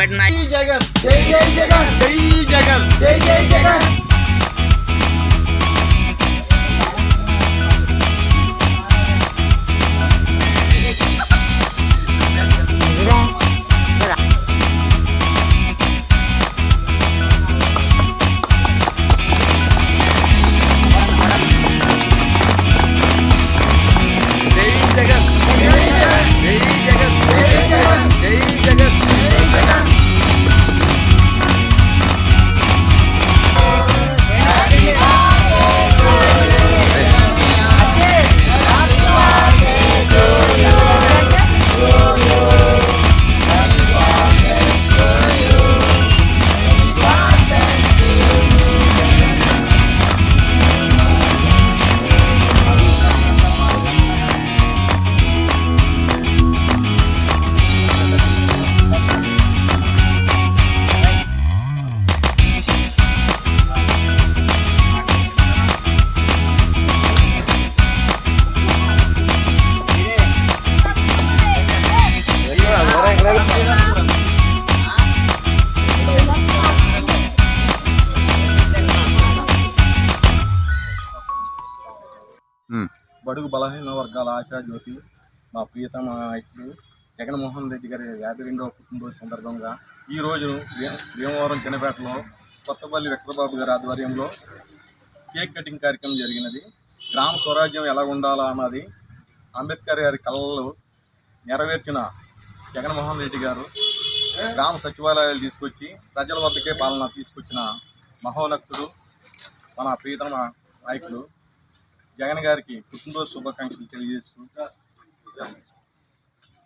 But నా జగన్ జై జై జగన్ జై జగన్ జై జై జగన్. బడుగు బలహీన వర్గాల ఆశాజ్యోతి మా ప్రియతమ నాయకుడు జగన్మోహన్ రెడ్డి గారి 52వ పుట్టినరోజు సందర్భంగా ఈరోజు భీమవరం చిన్నపేటలో కొత్తపల్లి వెంకటబాబు గారి ఆధ్వర్యంలో కేక్ కటింగ్ కార్యక్రమం జరిగినది. గ్రామ స్వరాజ్యం ఎలా ఉండాలా అన్నది అంబేద్కర్ గారి కళలు నెరవేర్చిన జగన్మోహన్ రెడ్డి గారు గ్రామ సచివాలయాలు తీసుకొచ్చి ప్రజల వద్దకే పాలన తీసుకొచ్చిన మహోన్నతుడు మన ప్రియతమ నాయకుడు జగన్ గారికి పుట్టినరోజు శుభాకాంక్షలు తెలియజేస్తూ